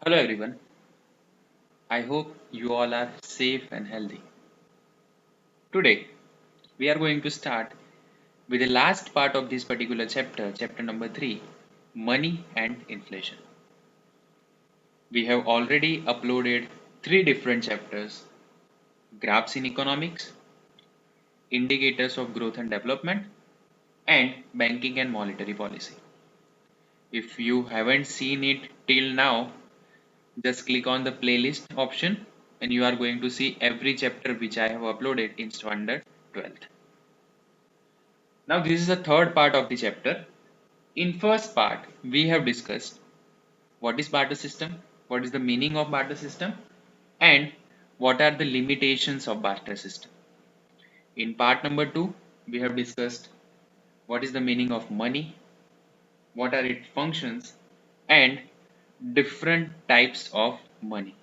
Hello everyone. I hope you all are safe and healthy. Today we are going to start with the last part of this particular chapter, chapter number 3, money and inflation. We have already uploaded 3 different chapters: graphs in economics, indicators of growth and development, and banking and monetary policy. If you haven't seen it till now, just click on the playlist option and you are going to see every chapter which I have uploaded in standard 12th. Now this is the third part of the chapter. In first part, we have discussed what is barter system, what is the meaning of barter system, and what are the limitations of barter system. In part number 2, we have discussed what is the meaning of money, what are its functions, and different types of money.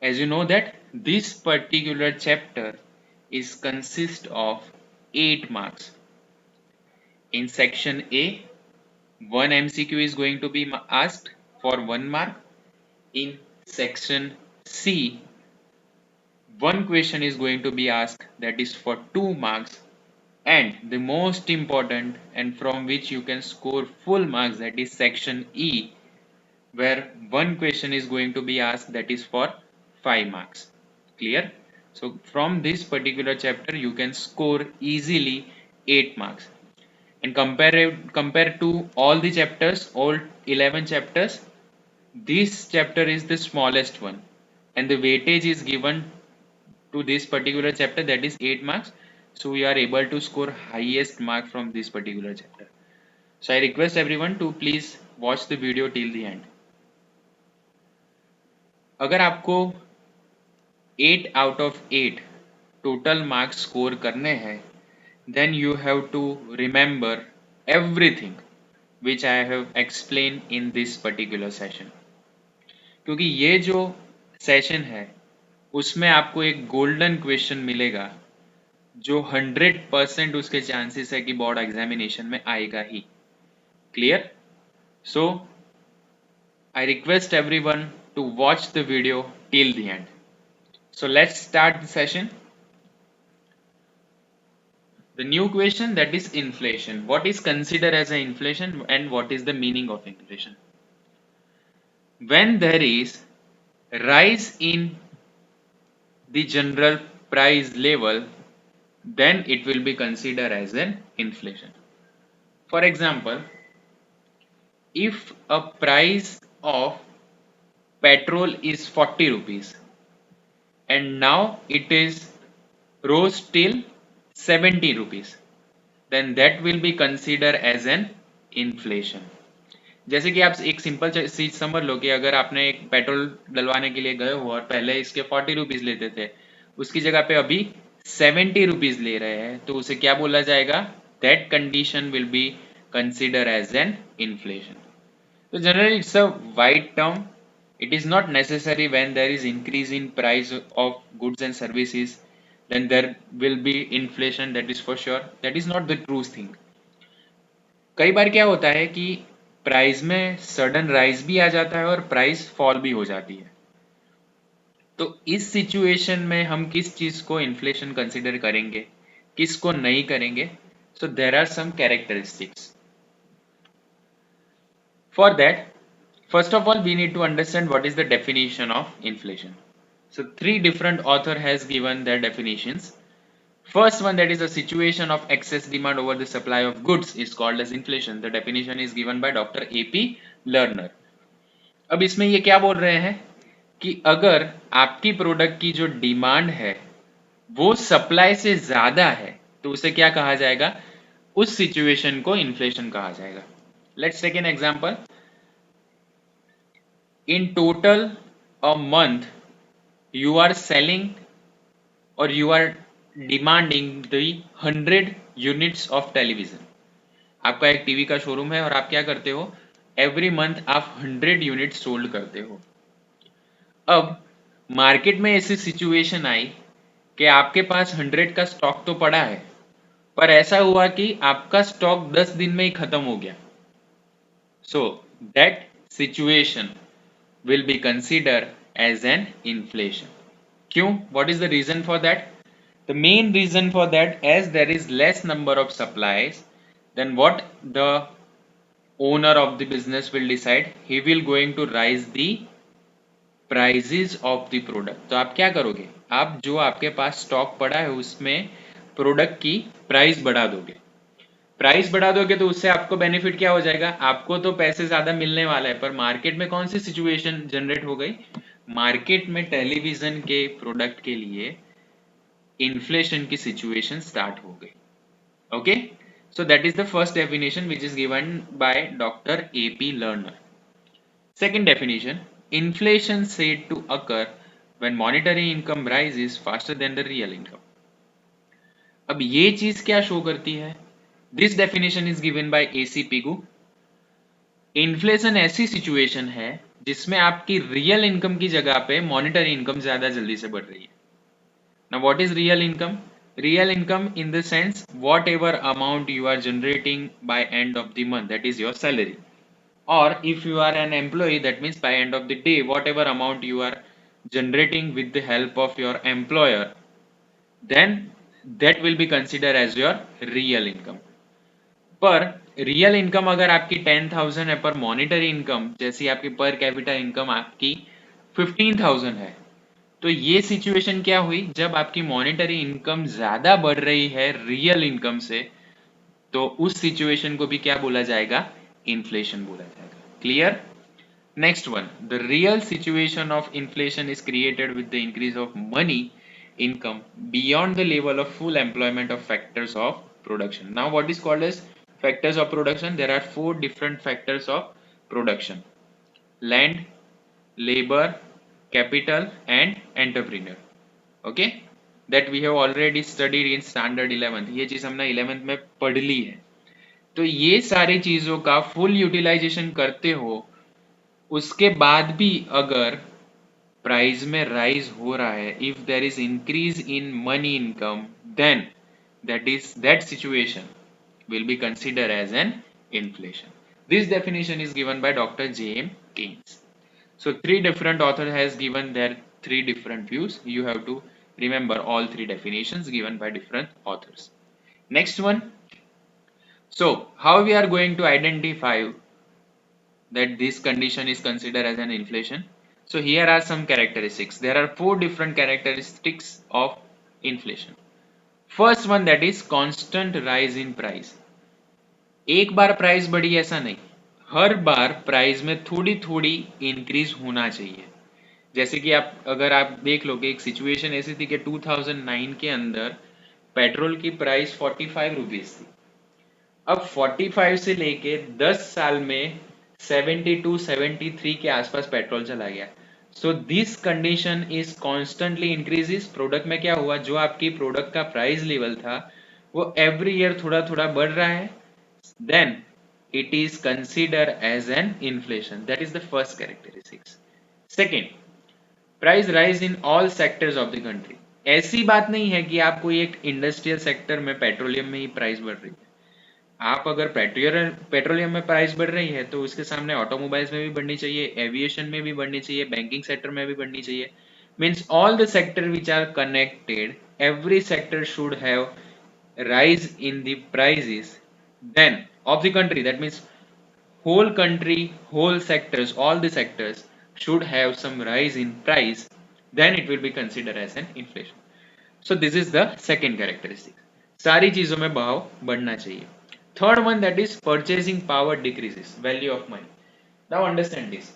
As you know that this particular chapter is consist of 8 marks. In section A, one MCQ is going to be asked for 1 mark. In section C, one question is going to be asked that is for 2 marks, and the most important and from which you can score full marks, that is section E, where one question is going to be asked that is for 5 marks. Clear? So from this particular chapter you can score easily 8 marks. And compare to all the chapters, all 11 chapters, this chapter is the smallest one, and the weightage is given to this particular chapter, that is 8 marks. So we are able to score highest mark from this particular chapter. So I request everyone to please watch the video till the end. अगर आपको 8 out of 8 total marks score करने हैं, then you have to remember everything which I have explained in this particular session. क्योंकि ये जो session है उसमें आपको एक गोल्डन क्वेश्चन मिलेगा जो 100% उसके चांसेस है कि बोर्ड एग्जामिनेशन में आएगा ही. Clear? So I request everyone to watch the video till the end. So let's start the session. The new question, that is inflation. What is considered as an inflation and what is the meaning of inflation? When there is rise in the general price level, then it will be considered as an inflation. For example, if a price of petrol is 40 rupees and now it is rose till 70 rupees, then that will be considered as an inflation. जैसे कि आप एक simple चीज समझ लो कि अगर आपने एक पेट्रोल डलवाने के लिए गए हो और पहले इसके 40 रुपीज लेते थे, उसकी जगह पे अभी 70 रुपीज ले रहे हैं, तो उसे क्या बोला जाएगा? That condition will be consider as an inflation. तो generally it's a wide term. It is not necessary when there is increase in price of goods and services, then there will be inflation, that is for sure. That is not the true thing. कई बार क्या होता है कि price में sudden rise भी आ जाता है और प्राइस फॉल भी हो जाती है. तो इस सिचुएशन में हम किस चीज को इन्फ्लेशन कंसिडर करेंगे, किसको नहीं करेंगे? So there are some characteristics. For that, first of all, we need to understand what is the definition of inflation. So 3 different author has given their definitions. First one, that is a situation of excess demand over the supply of goods, is called as inflation. The definition is given by Dr. A.P. Lerner. अब इसमें ये क्या बोल रहे हैं कि अगर आपकी प्रोडक्ट की जो डिमांड है वो सप्लाई से ज्यादा है तो उसे क्या कहा जाएगा? उस सिचुएशन को इन्फ्लेशन कहा जाएगा. Let's take an example. In total a month you are selling or you are demanding the 100 units of television. आपका एक टीवी का शोरूम है और आप क्या करते हो? एवरी मंथ आप 100 यूनिट सोल्ड करते हो. अब मार्केट में ऐसी सिचुएशन आई कि आपके पास 100 का स्टॉक तो पड़ा है, पर ऐसा हुआ कि आपका स्टॉक 10 दिन में ही खत्म हो गया. So that situation will be considered as an inflation. क्यों? What is the reason for that? The main reason for that, as there is less number of supplies, then what the owner of the business will decide, he will going to rise the prices of the product. तो आप क्या करोगे, आप जो आपके पास stock पड़ा है उसमें प्रोडक्ट की प्राइस बढ़ा दोगे. प्राइस बढ़ा दोगे तो उससे आपको बेनिफिट क्या हो जाएगा, आपको तो पैसे ज्यादा मिलने वाला है, पर मार्केट में कौन सी सिचुएशन जनरेट हो गई, मार्केट में टेलीविजन के प्रोडक्ट के लिए इन्फ्लेशन की सिचुएशन स्टार्ट हो गई. Okay, so that is the first definition which is given by Dr. A.P. Lerner. Second definition, inflation said to occur when monetary income rises faster than the real income. अब ये चीज क्या show करती है, this definition is given by AC Pigou. Inflation ऐसी situation है जिसमें आपकी रियल इनकम की जगह पे मॉनिटरी इनकम ज्यादा जल्दी से बढ़ रही है. Now what is real income? Real income in the sense whatever amount you are generating by end of the month, that is your salary. Or if you are an employee, that means by end of the day whatever amount you are generating with the help of your employer, then that will be considered as your real income. पर real income अगर आपकी 10,000 है, पर monetary income जैसी आपकी per capita income आपकी 15,000 है, तो ये सिचुएशन क्या हुई, जब आपकी मॉनेटरी इनकम ज्यादा बढ़ रही है रियल इनकम से, तो उस सिचुएशन को भी क्या बोला जाएगा, इन्फ्लेशन बोला जाएगा. Clear? Next one, the real situation of inflation is created with the increase of money income beyond the level of full employment of factors of production. Now what is called as factors of production? There are 4 different factors of production: land, labor, capital and entrepreneur. Okay, that we have already studied in standard 11th. ये चीज हमने 11th में पढ़ ली है. तो ये सारी चीजों का फुल यूटिलाइजेशन करते हो, उसके बाद भी अगर प्राइस में राइज हो रहा है, if there is increase in money income, then that situation will be considered as an inflation. This definition is given by Dr. J.M. Keynes. So 3 different authors has given their 3 different views. You have to remember all 3 definitions given by different authors. Next one. So how we are going to identify that this condition is considered as an inflation? So here are some characteristics. There are 4 different characteristics of inflation. First one, that is constant rise in price. एक बार price बढ़ी ऐसा नहीं, हर बार price में थोड़ी थोड़ी increase होना चाहिए. जैसे कि अगर आप देख लोगे, एक सिचुएशन ऐसी थी कि 2009 के अंदर पेट्रोल की प्राइस 45 रुपीज थी. अब 45 से लेके 10 साल में 72-73 के आसपास पेट्रोल चला गया. So this condition is constantly increases. Product में क्या हुआ, जो आपकी प्रोडक्ट का प्राइस लेवल था वो एवरी ईयर थोड़ा थोड़ा बढ़ रहा है, then it is considered as an inflation. That is the first characteristics. Second, price rise in all sectors of the country. ऐसी बात नहीं है कि आपको एक इंडस्ट्रियल सेक्टर में पेट्रोलियम में ही प्राइस बढ़ रही है. आप अगर पेट्रोलियम में प्राइस बढ़ रही है तो उसके सामने ऑटोमोबाइल्स में भी बढ़नी चाहिए, एविएशन में भी बढ़नी चाहिए, बैंकिंग सेक्टर में भी बढ़नी चाहिए. Means all the sector which are connected, every sector should have rise in the prices then of the country. That means whole country, whole sectors, all the sectors should have some rise in price, then it will be considered as an inflation. So this is the second characteristic. सारी चीजों में भाव बढ़ना चाहिए. Third one, that is purchasing power decreases, value of money. Now understand this.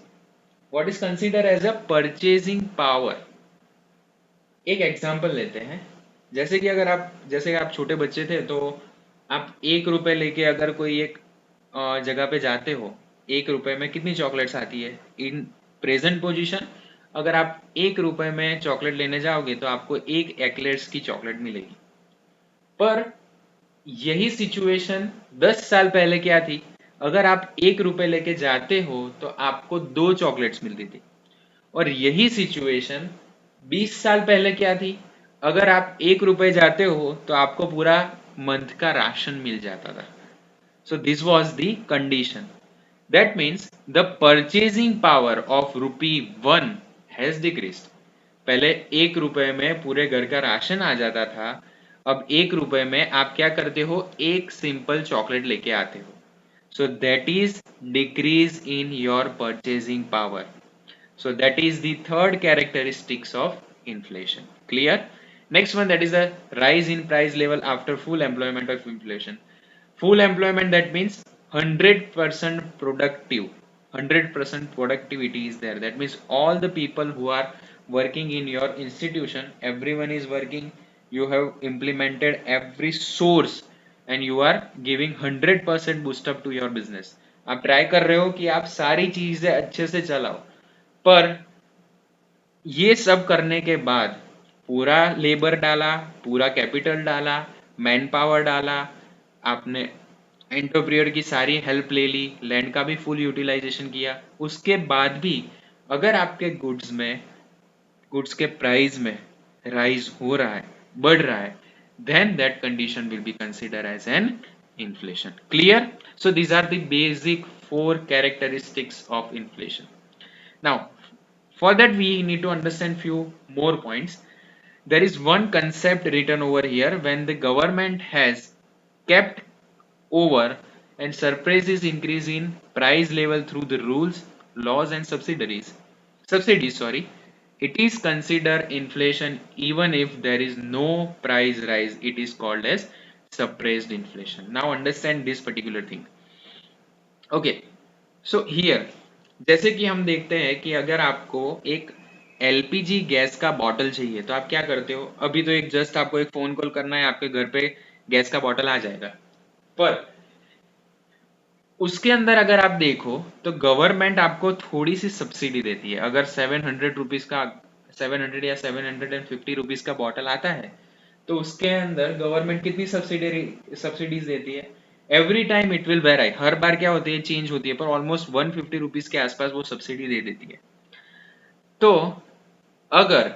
What is considered as a purchasing power? एक example लेते हैं. जैसे कि आप छोटे बच्चे थे तो आप 1 रुपए लेके अगर कोई एक जगह पे जाते हो, 1 रुपए में कितनी चॉकलेट्स आती है. इन प्रेजेंट पोजीशन अगर आप 1 रुपए में चॉकलेट लेने जाओगे तो आपको 1 एक्लेयर्स की चॉकलेट मिलेगी. पर यही सिचुएशन 10 साल पहले क्या थी, अगर आप 1 रुपए लेके जाते हो तो आपको 2 चॉकलेट्स मिलती थी. और यही सिचुएशन 20 साल पहले क्या थी, अगर आप 1 रुपए जाते हो तो आपको पूरा मंथ का राशन मिल जाता था. So this was the condition. That means the purchasing power of ₹1 has decreased. पहले 1 रुपए में पूरे घर का राशन आ जाता था, अब 1 रुपए में आप क्या करते हो, एक सिंपल चॉकलेट लेके आते हो. So that is decrease in your purchasing power. So that is the third characteristics of inflation. Clear? Next one, that is a rise in price level after full employment of inflation. Full employment, that means 100% productive. 100% productivity is there. That means all the people who are working in your institution, everyone is working. You have implemented every source and you are giving 100% boost up to your business. आप try कर रहे हो कि आप सारी चीजें अच्छे से चलाओ, पर ये सब करने के बाद पूरा लेबर डाला, पूरा कैपिटल डाला, मैन पावर डाला, आपने एंटरप्रेन्योर की सारी हेल्प ले ली, लैंड का भी फुल यूटिलाइजेशन किया, उसके बाद भी अगर आपके गुड्स के प्राइस में राइज हो रहा है, बढ़ रहा है, then that condition will be considered as an inflation. Clear? So these are the basic 4 characteristics of inflation. Now, for that we need to understand few more points. There is one concept written over here: when the government has kept over and surprises increase in price level through the rules, laws and subsidies, sorry, it is considered inflation even if there is no price rise. It is called as suppressed inflation. Now understand this particular thing. Okay, so here जैसे कि हम देखते हैं कि अगर आपको एक LPG gas का बॉटल चाहिए तो आप क्या करते हो, अभी तो एक जस्ट आपको एक फोन कॉल करना है, आपके घर पे गैस का बॉटल आ जाएगा. पर उसके अंदर अगर आप देखो तो गवर्नमेंट आपको थोड़ी सी सब्सिडी देती है. अगर 700 रुपीज का 700 या 750 रुपीज का बॉटल आता है तो उसके अंदर गवर्नमेंट कितनी सब्सिडीज देती है. एवरी टाइम इट विल वेराई, हर बार क्या होती है, चेंज होती है, पर ऑलमोस्ट 150 रुपीज के आसपास वो सब्सिडी दे देती है. तो अगर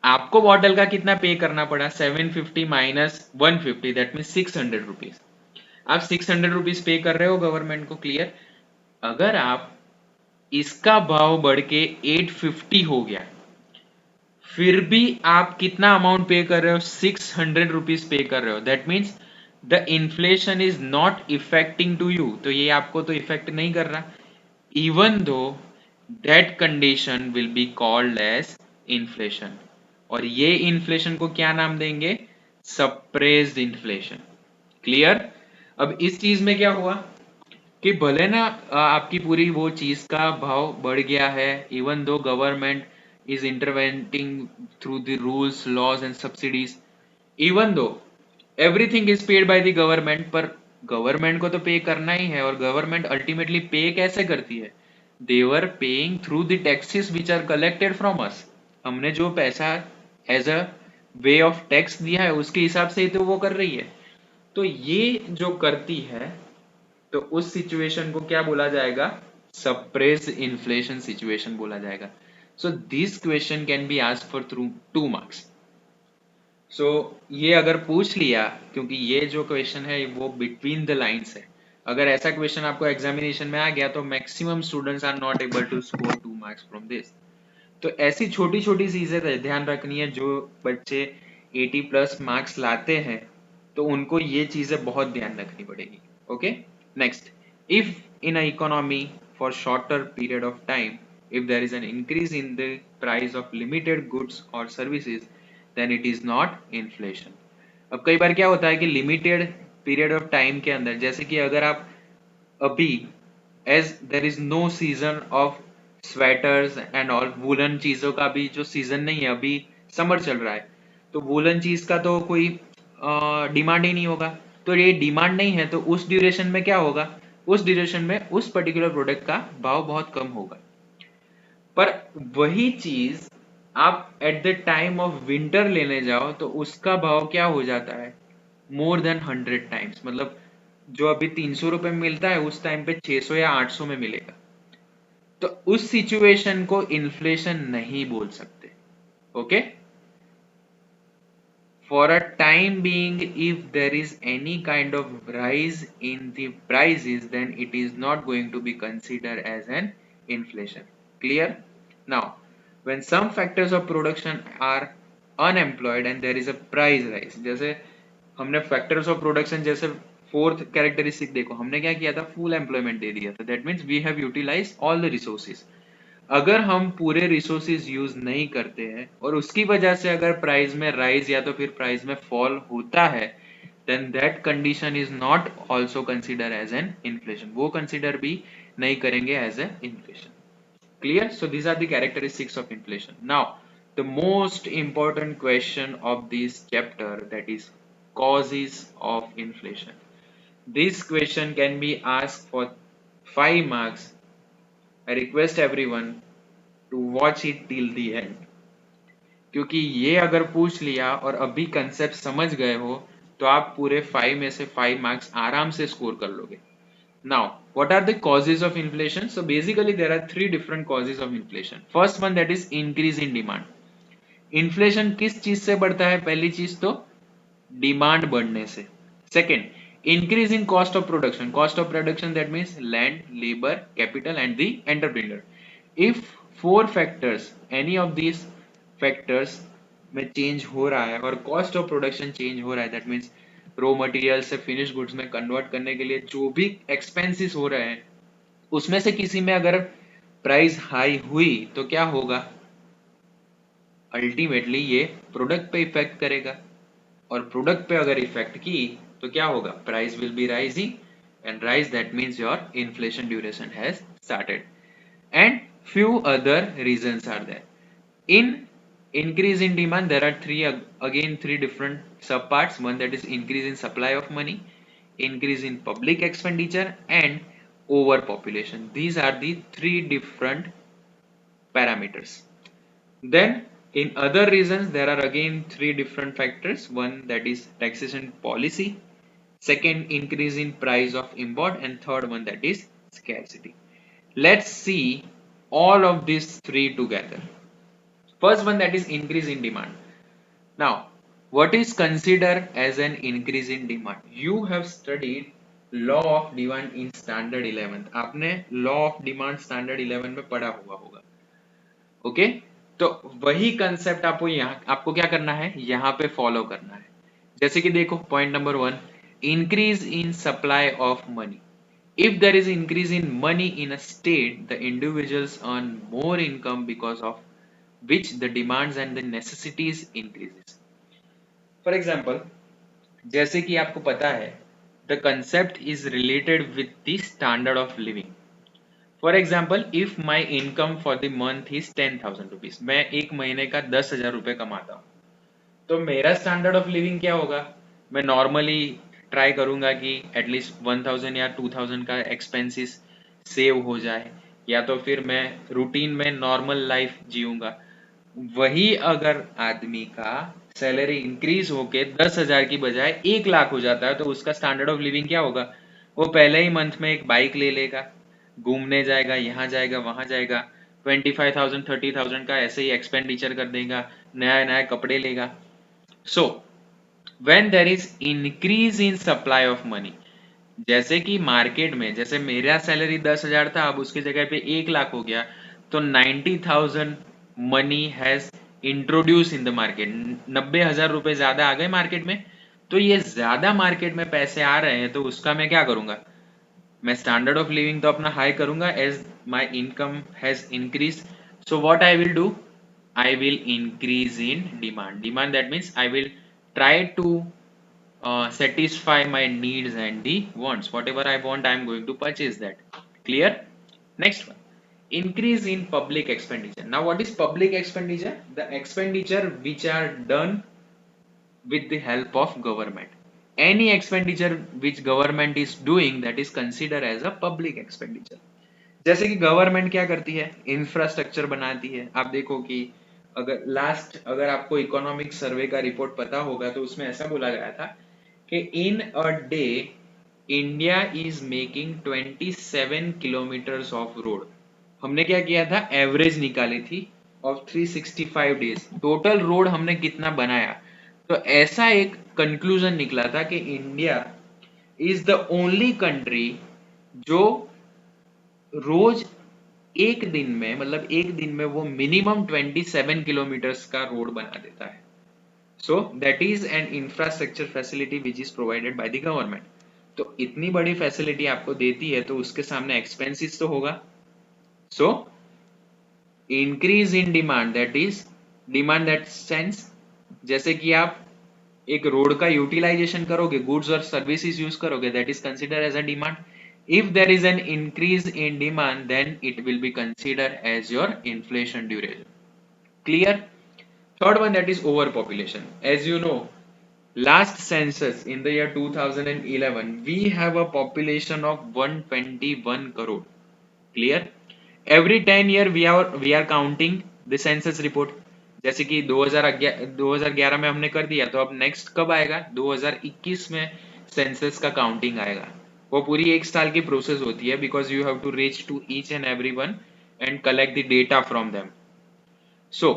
आपको बॉटल का कितना पे करना पड़ा, 750 माइनस 150, दैट मीन 600 रुपीज. आप 600 रुपीज पे कर रहे हो गवर्नमेंट को. क्लियर? अगर आप इसका भाव बढ़ के 850 हो गया, फिर भी आप कितना अमाउंट पे कर रहे हो, 600 रुपीज पे कर रहे हो. That means the inflation is not affecting to you. तो ये आपको तो इफेक्ट नहीं कर रहा, even though that condition will be called as inflation. और ये इन्फ्लेशन को क्या नाम देंगे, सप्रेस्ड इन्फ्लेशन. क्लियर? अब इस चीज में क्या हुआ कि भले ना आपकी पूरी वो चीज का भाव बढ़ गया है, even though government is intervening through the rules, laws and subsidies, even though everything is paid by the government, पर गवर्नमेंट को तो पे करना ही है. और गवर्नमेंट अल्टीमेटली पे कैसे करती है, they were paying through the taxes which are collected from us. हमने जो पैसा as a way of tax दिया है उसके हिसाब से ही तो वो कर रही है. तो ये जो करती है तो उस सिचुएशन को क्या बोला जाएगा, सप्रेस्ड इन्फ्लेशन सिचुएशन बोला जाएगा. So this question can be asked for through 2 marks. So ये अगर पूछ लिया, क्योंकि ये जो क्वेश्चन है वो बिटवीन द लाइंस है, अगर ऐसा क्वेश्चन आपको एग्जामिनेशन में आ गया तो maximum students are not able to score 2 marks from this. तो ऐसी छोटी छोटी चीजें ध्यान रखनी है. जो बच्चे 80 प्लस मार्क्स लाते हैं तो उनको ये चीजें बहुत ध्यान रखनी पड़ेगी. Okay, next. If in a economy for shorter period of time, if there is an increase in the price of limited goods or services, then it is not inflation. अब कई बार क्या होता है कि लिमिटेड पीरियड ऑफ टाइम के अंदर, जैसे कि अगर आप अभी as there is no season of sweaters and all, woollen चीजों का भी जो सीजन नहीं है, अभी समर चल रहा है, तो वुलन चीज का तो कोई डिमांड ही नहीं होगा. तो ये डिमांड नहीं है तो उस ड्यूरेशन में क्या होगा, उस ड्यूरेशन में उस पर्टिकुलर प्रोडक्ट का भाव बहुत कम होगा. पर वही चीज आप at the time of winter लेने जाओ तो उसका भाव क्या हो जाता है, मोर देन 100 टाइम्स. मतलब जो अभी 300 रुपए में मिलता है उस टाइम पे 600 या 800 में मिलेगा. तो उस सिचुएशन को इन्फ्लेशन नहीं बोल सकते. Okay, for a time being, if there is any kind of rise in the prices, then it is not going to be considered as an inflation. Clear? Now, when some factors of production are unemployed and there is a price rise, जैसे हमने factors of production जैसे fourth characteristic देखो, हमने क्या किया था, full employment दे दिया था, that means we have utilise all the resources. अगर हम पूरे रिसोर्सेज यूज नहीं करते हैं और उसकी वजह से अगर प्राइस में राइज या तो फिर प्राइस में फॉल होता है, then that condition is not also considered as an inflation, वो consider भी नहीं करेंगे as a inflation. Clear? So these are the characteristics of inflation. Now the most important question of this chapter, that is causes of inflation. This question can be asked for 5 marks. I request everyone to watch it till the end, क्योंकि ये अगर पूछ लिया और अभी concept समझ गए हो तो आप पूरे 5 में से 5 मार्क्स आराम से स्कोर कर लोगे। Now, what are the causes of inflation? So basically there are 3 different causes of inflation. First one, that is increase in demand. Inflation किस चीज से बढ़ता है? पहली चीज तो डिमांड बढ़ने से। Second, increase in cost of production. Cost of production, that means land, labor, capital and the entrepreneur. If 4 factors, any of these factors में चेंज हो रहा है और कॉस्ट ऑफ प्रोडक्शन चेंज हो रहा है, दैट मीन्स रॉ मटेरियल से finish goods में कन्वर्ट करने के लिए जो भी एक्सपेंसेस हो रहे हैं उसमें से किसी में अगर प्राइस हाई हुई तो क्या होगा, अल्टीमेटली ये प्रोडक्ट पे इफेक्ट करेगा, और प्रोडक्ट पे अगर इफेक्ट की तो क्या होगा, price will be rising, and rise that means your inflation duration has started, and few other reasons are there. In increase in demand, there are three different subparts. One, that is increase in supply of money, increase in public expenditure and overpopulation. These are the 3 different parameters. Then in other reasons there are again 3 different factors. One, that is taxation policy, second, increase in price of import, and third one, that is scarcity. Let's see all of these 3 together. First one, that is increase in demand. Now, what is considered as an increase in demand? You have studied law of demand in standard 11th. आपने law of demand standard 11 में पढ़ा हुआ होगा, okay? तो वही concept आपको क्या करना है, यहाँ पे फॉलो करना है। जैसे कि देखो, point number 1, increase in supply of money. If there is increase in money in a state, the individuals earn more income, because of which the demands and the necessities increases. For example, जैसे कि आपको पता है, the concept is related with the standard of living. For example, if my income for the month is 10,000 rupees, मैं एक महीने का 10,000 रुपए कमाता हूँ, तो मेरा स्टैंडर्ड ऑफ लिविंग क्या होगा, मैं नॉर्मली ट्राई करूंगा कि एटलीस्ट 1,000 या 2,000 का एक्सपेंसेस सेव हो जाए, या तो फिर मैं रूटीन में नॉर्मल लाइफ जीऊंगा। वही अगर आदमी का सैलरी इंक्रीज होके 10,000 की बजाय 1,00,000 हो जाता है, तो उसका स्टैंडर्ड ऑफ लिविंग क्या होगा, वो पहले ही मंथ में एक बाइक ले लेगा, घूमने जाएगा, यहाँ जाएगा, वहां जाएगा, 25,000 30,000 का ऐसे ही एक्सपेंडिचर कर देगा, नया नया कपड़े लेगा। So, when there is increase in supply of money, जैसे कि मार्केट में, जैसे मेरा सैलरी 10,000 था, अब उसकी जगह पे 1,00,000 हो गया, तो 90,000 money has introduce in the market, 90,000 रुपए ज्यादा आ गए मार्केट में। तो ये ज्यादा मार्केट में पैसे आ रहे हैं, तो उसका मैं क्या करूंगा, मैं स्टैंडर्ड ऑफ लिविंग तो अपना हाई करूंगा as my income has increase. So what I will do, I will increase in demand. Demand, that means I will try to satisfy my needs and the wants. Whatever I want, I am going to purchase that. Clear? Next one, increase in public expenditure. Now, what is public expenditure? The expenditure which are done with the help of government. Any expenditure which government is doing, that is considered as a public expenditure. जैसे कि government क्या करती है, infrastructure बनाती है। आप देखो कि अगर आपको इकोनॉमिक सर्वे का रिपोर्ट पता होगा, तो उसमें ऐसा बोला गया था कि in a day India is making 27 kilometres of road. हमने क्या किया था, एवरेज निकाली थी ऑफ 365 डेज, टोटल रोड हमने कितना बनाया, तो ऐसा एक कंक्लूजन निकला था कि India is the only country जो रोज एक दिन में, मतलब एक दिन में वो मिनिमम 27 किलोमीटर्स का रोड बना देता है. So that is an infrastructure facility which is provided by the government. तो इतनी बड़ी फैसिलिटी आपको देती है तो उसके सामने एक्सपेंसिस तो होगा. So increase in demand, that is demand that sense, जैसे कि आप एक रोड का यूटिलाइजेशन करोगे, गुड्स और सर्विसेज यूज करोगे, that is consider as a demand. If there is an increase in demand then it will be consider as your inflation duration. Clear? Third one, that is overpopulation. As you know, last census in the year 2011, we have a population of 121 crore. Clear? Every 10 year we are counting the census report. जैसे कि 2011 में हमने कर दिया, तो अब next कब आएगा? 2021 में सेंसस का काउंटिंग आएगा. वो पूरी एक साल की प्रोसेस होती है, because you have to reach to each and every one and collect the data from them. So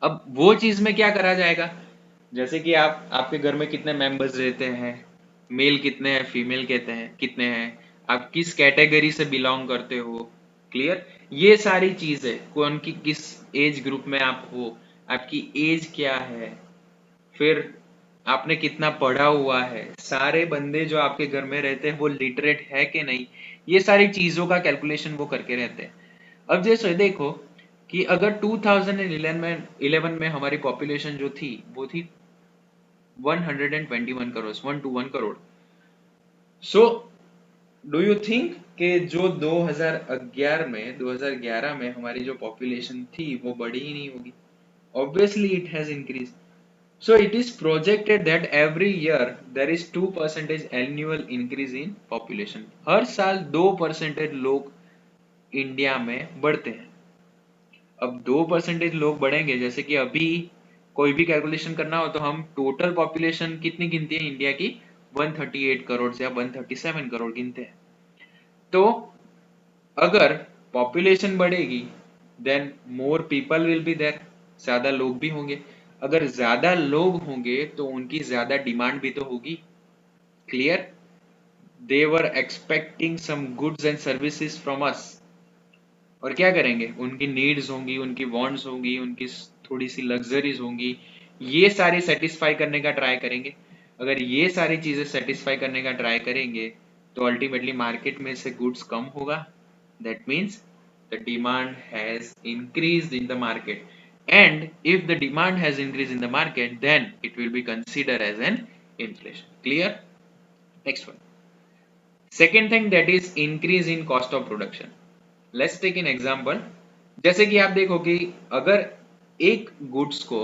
अब वो चीज में क्या करा जाएगा, जैसे कि आप आपके घर में कितने मेंबर्स रहते हैं, मेल कितने हैं, फीमेल कहते हैं कितने हैं, आप किस कैटेगरी से बिलोंग करते हो. क्लियर? ये सारी चीजें, कौन की किस एज ग्रुप में आप हो, आपकी एज क्या है, फिर आपने कितना पढ़ा हुआ है, सारे बंदे जो आपके घर में रहते हैं वो लिटरेट है कि नहीं, ये सारी चीजों का कैलकुलेशन वो करके रहते हैं. अब जैसे देखो कि अगर 2011 में हमारी पॉपुलेशन जो थी वो थी 121 crore, 121 crore. So do you think कि जो 2011 में हमारी जो पॉपुलेशन थी वो बढ़ी ही नहीं होगी? Obviously it has increase. So it is projected that every year there is 2% annual increase in population. हर साल 2% लोग इंडिया में बढ़ते हैं. अब 2% लोग बढ़ेंगे, जैसे कि अभी कोई भी कैलकुलेशन करना हो तो हम टोटल पॉपुलेशन कितनी गिनती है इंडिया की? 138 करोड़ या 137 करोड़ गिनते हैं. तो अगर पॉपुलेशन बढ़ेगी then more people will be there, ज्यादा लोग भी होंगे. अगर ज्यादा लोग होंगे तो उनकी ज्यादा डिमांड भी तो होगी. Clear? They were expecting some goods and services from us. और क्या करेंगे? उनकी नीड्स होंगी, उनकी वांट्स होंगी, उनकी थोड़ी सी लग्जरीज होंगी, ये सारी सेटिस्फाई करने का ट्राई करेंगे. अगर ये सारी चीजें सेटिस्फाई करने का ट्राई करेंगे तो अल्टीमेटली मार्केट में से गुड्स कम होगा. That means the demand has increased in the market, and if the demand has increased in the market then it will be considered as an inflation. Clear? Next one, second thing, that is increase in cost of production. Let's take an example. जैसे कि आप देखो कि अगर एक goods को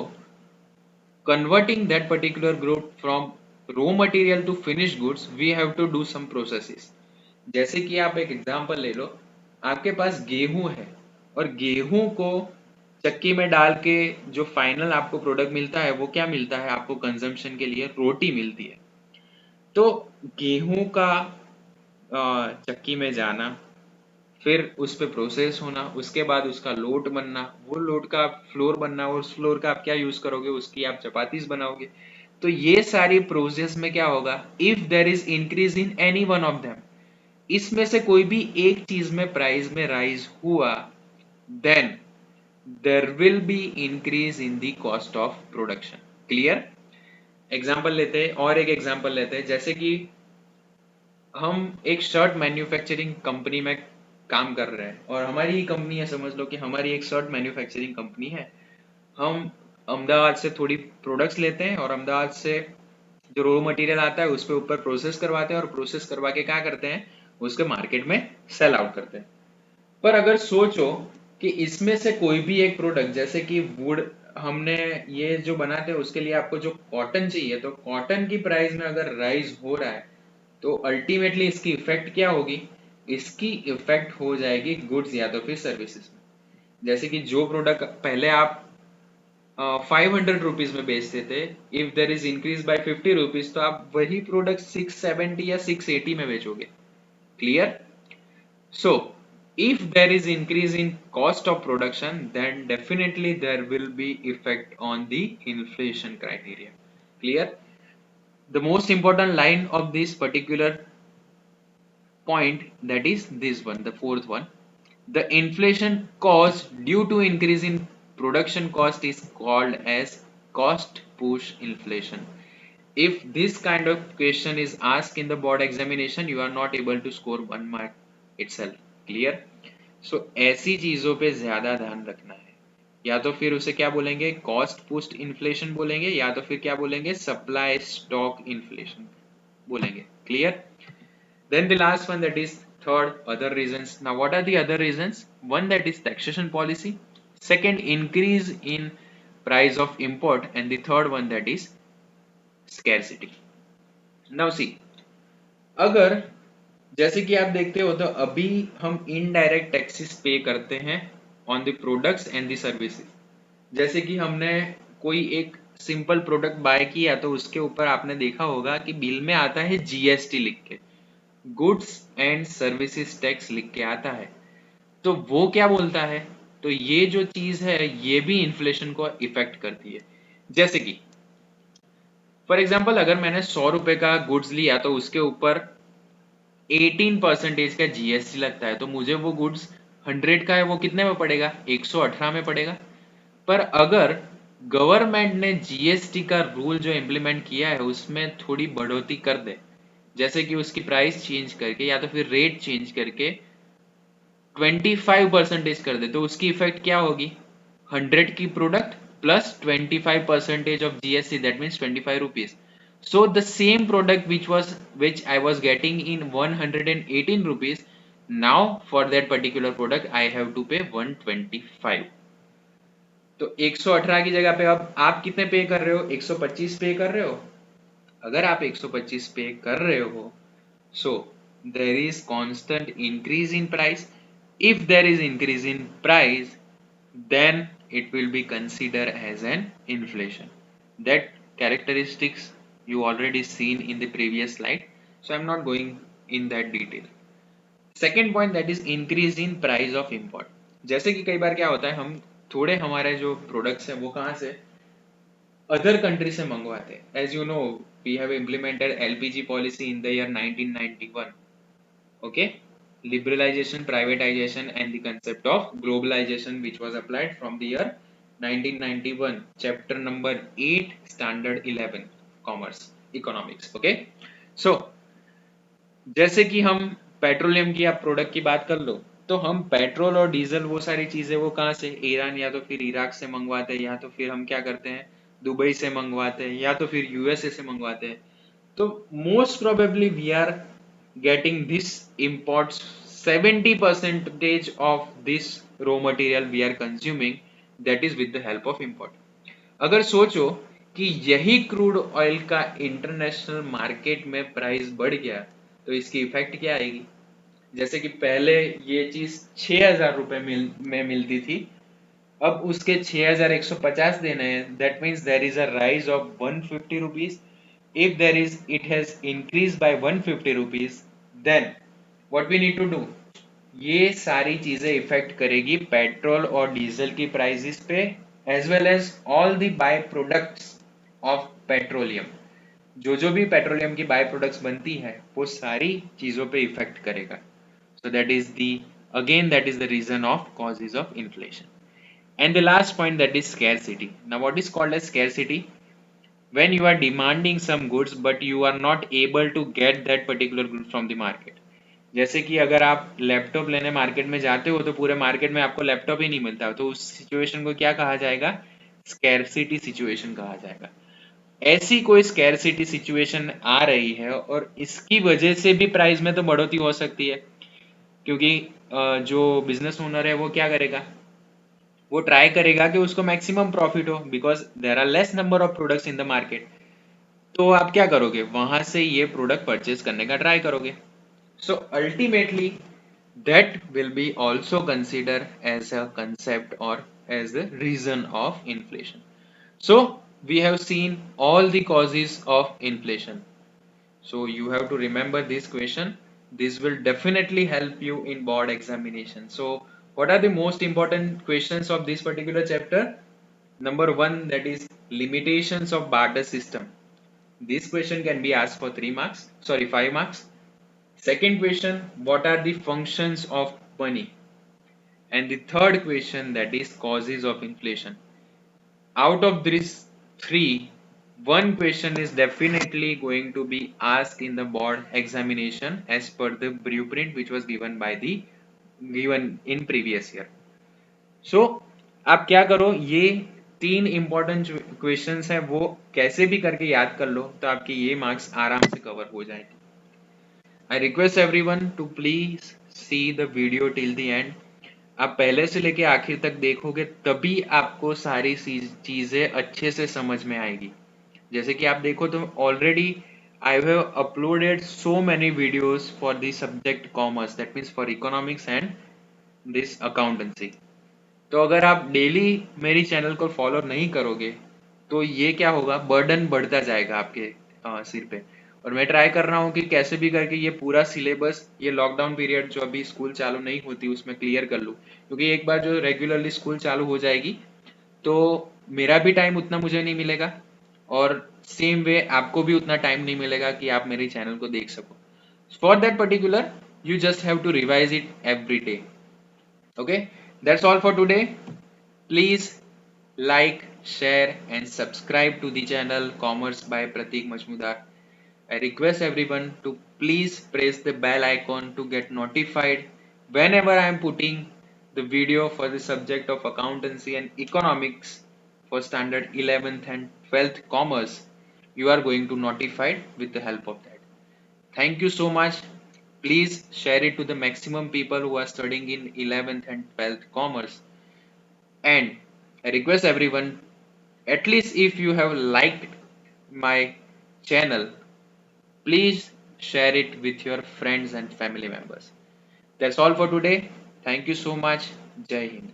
converting that particular good from raw material to finished goods, we have to do some processes. जैसे कि आप एक एग्जांपल ले लो, आपके पास गेहूं है और गेहूं को चक्की में डाल के जो फाइनल आपको प्रोडक्ट मिलता है वो क्या मिलता है आपको? कंजम्पशन के लिए रोटी मिलती है. तो गेहूं का चक्की में जाना, फिर उस पे प्रोसेस होना, उसके बाद उसका लोट बनना, वो लोट का फ्लोर बनना, और उस फ्लोर का आप क्या यूज करोगे? उसकी आप चपातीस बनाओगे. तो ये सारी प्रोसेस में क्या होगा? If there is increase in any one of them, इसमें से कोई भी एक चीज में प्राइस में राइज हुआ, then there will be increase in the cost of production. Clear? Example लेते हैं, और एक एग्जाम्पल लेते हैं. जैसे कि हम एक शर्ट मैन्युफैक्चरिंग कंपनी में काम कर रहे हैं, और हमारी ही कंपनी है, समझ लो कि हमारी एक शर्ट मैन्युफैक्चरिंग कंपनी है. हम अहमदाबाद से थोड़ी प्रोडक्ट्स लेते हैं और अहमदाबाद से जो रॉ मटेरियल आता है उस पर ऊपर प्रोसेस करवाते हैं, और प्रोसेस करवा के क्या करते हैं? उसके मार्केट में सेल आउट करते हैं. पर अगर सोचो कि इसमें से कोई भी एक प्रोडक्ट, जैसे कि वुड, हमने ये जो बनाते हैं उसके लिए आपको जो कॉटन चाहिए, तो कॉटन की प्राइस में अगर राइज हो रहा है तो अल्टीमेटली इसकी इफेक्ट क्या होगी? इसकी इफेक्ट हो जाएगी गुड्स या तो फिर सर्विसेज में. जैसे कि जो प्रोडक्ट पहले आप 500 रुपीज में बेचते थे, if there is increase by 50 rupees, तो आप वही प्रोडक्ट 670 या 680 में बेचोगे. Clear? So if there is increase in cost of production, then definitely there will be effect on the inflation criteria. Clear? The most important line of this particular point, that is this one, the fourth one. The inflation caused due to increase in production cost is called as cost push inflation. If this kind of question is asked in the board examination, you are not able to score 1 mark itself. Clear? So ऐसी चीजों पे ज्यादा ध्यान रखना है. या तो फिर उसे क्या बोलेंगे, कॉस्ट पुस्ट इन्फ्लेशन बोलेंगे, या तो फिर क्या बोलेंगे, सप्लाई स्टॉक इन्फ्लेशन बोलेंगे. Clear? Then the last one, that is third, other reasons. Now what are the other reasons? One, that is taxation policy. Second, increase in price of import, and the third one, that is scarcity. Now see, अगर जैसे कि आप देखते हो तो अभी हम indirect taxes पे करते हैं on the products and the services. जैसे कि हमने कोई एक सिंपल प्रोडक्ट बाय किया तो उसके ऊपर आपने देखा होगा कि बिल में आता है जीएसटी लिख के, गुड्स एंड सर्विसेज टैक्स लिख के आता है. तो वो क्या बोलता है, तो ये जो चीज है ये भी इन्फ्लेशन को इफेक्ट करती है. जैसे कि फॉर एग्जाम्पल, अगर मैंने 100 रुपए का गुड्स लिया तो उसके ऊपर 18% का जीएसटी लगता है, तो मुझे वो गुड्स 100 का है वो कितने में पड़ेगा, 118 में पड़ेगा. पर अगर गवर्नमेंट ने जीएसटी का रूल जो इम्प्लीमेंट किया है उसमें थोड़ी बढ़ोतरी कर दे, जैसे कि उसकी प्राइस चेंज करके या तो फिर रेट चेंज करके 25% कर दे, तो उसकी इफेक्ट क्या होगी, 100 की product plus 25% of GST, that means 25 rupees. So the same product which I was getting in 118 rupees, now for that particular product I have to pay 125. तो 118 की जगह पे अब आप कितने पे कर रहे हो, 125 पे कर रहे हो. अगर आप 125 पे कर रहे हो, so there is constant increase in price. If there is increase in price, then it will be considered as an inflation. That characteristics you already seen in the previous slide, so I'm not going in that detail. Second point, that is increase in price of import. जैसे कि कई बार क्या होता है, हम थोड़े हमारे जो प्रोडक्ट्स हैं वो कहाँ से, अदर कंट्री से मंगवाते हैं. As you know, we have implemented LPG policy in the year 1991. Okay, liberalization, privatization, and the concept of globalization, which was applied from the year 1991, chapter number 8, standard 11, commerce economics. Okay, so जैसे कि हम petroleum की आप product की बात कर लो, तो हम पेट्रोल और डीजल वो सारी चीजें वो कहाँ से, ईरान या तो फिर इराक से मंगवाते हैं, या तो फिर हम क्या करते हैं, दुबई से मंगवाते हैं, या तो फिर यूएसए से मंगवाते हैं. तो most probably we are getting this imports 70% of this raw material we are consuming, that is with the help of import. अगर सोचो कि यही क्रूड ऑयल का इंटरनेशनल मार्केट में प्राइस बढ़ गया, तो इसकी इफेक्ट क्या आएगी. जैसे कि पहले ये चीज 6,000 रुपए में मिलती थी, अब उसके 6,150 देने हैं, that means there is a rise of 150 rupees. If there is, it has increased by 150 rupees, then what we need to do, ये सारी चीजें इफेक्ट करेगी पेट्रोल और डीजल की प्राइसेस पे, as well as all the byproducts of petroleum. जो भी petroleum की बाय प्रोडक्ट्स बनती है वो सारी चीजों पे इफेक्ट करेगा. So that is the, again that is the reason of causes of inflation. And the last point, that is scarcity. Now what is called as scarcity? When you are demanding some goods but you are not able to get that particular good from the market. जैसे कि अगर आप laptop लेने market में जाते हो तो पूरे मार्केट में आपको लैपटॉप ही नहीं मिलता, तो उस सिचुएशन को क्या कहा जाएगा, स्कैरसिटी सिचुएशन कहा जाएगा. ऐसी कोई स्कैरसिटी सिचुएशन आ रही है और इसकी वजह से भी प्राइस में तो बढ़ोतरी हो सकती है, क्योंकि जो बिजनेस ओनर है वो क्या करेगा, वो ट्राई करेगा कि उसको मैक्सिमम प्रॉफिट हो, because there are less number of products in the market. तो आप क्या करोगे, वहां से ये प्रोडक्ट परचेज करने का ट्राई करोगे. So ultimately that will be also consider as a concept और as the reason of inflation. So we have seen all the causes of inflation. So you have to remember this question. This will definitely help you in board examination. So what are the most important questions of this particular chapter? Number one, that is limitations of barter system. This question can be asked for 3 marks, sorry, 5 marks. Second question, what are the functions of money? And the third question, that is causes of inflation. Out of these three, one question is definitely going to be asked in the board examination as per the blueprint which was given in previous year. So आप क्या करो, ये 3 important questions हैं वो कैसे भी करके याद कर लो तो आपके ये मार्क्स आराम से कवर हो जाएंगे. I request everyone to please see the video till the end. आप पहले से लेके आखिर तक देखोगे तभी आपको सारी चीजें अच्छे से समझ में आएगी. जैसे कि आप देखो तो already I have uploaded so many videos for the subject commerce, that means for economics and this accountancy. तो अगर आप डेली मेरी चैनल को फॉलो नहीं करोगे तो ये क्या होगा, बर्डन बढ़ता जाएगा आपके सिर पे. और मैं ट्राई कर रहा हूँ कि कैसे भी करके ये पूरा सिलेबस, ये लॉकडाउन पीरियड जो अभी स्कूल चालू नहीं होती उसमें क्लियर कर लूँ, क्योंकि एक बार जो रेगुलरली स्कूल चालू हो जाएगी तो मेरा भी टाइम उतना मुझे नहीं मिलेगा और सेम वे आपको भी उतना टाइम नहीं मिलेगा कि आप मेरी चैनल को देख सको. For that particular you just have to revise it every day. Okay, that's all for today. Please like, share and subscribe to the channel Commerce by Pratik Majmudar. I request everyone to please press the bell icon to get notified whenever I am putting the video for the subject of accountancy and economics for standard 11th and 12th commerce. You are going to notified with the help of that. Thank you so much. Please share it to the maximum people who are studying in 11th and 12th commerce. And I request everyone, at least if you have liked my channel, please share it with your friends and family members. That's all for today. Thank you so much. Jai Hind.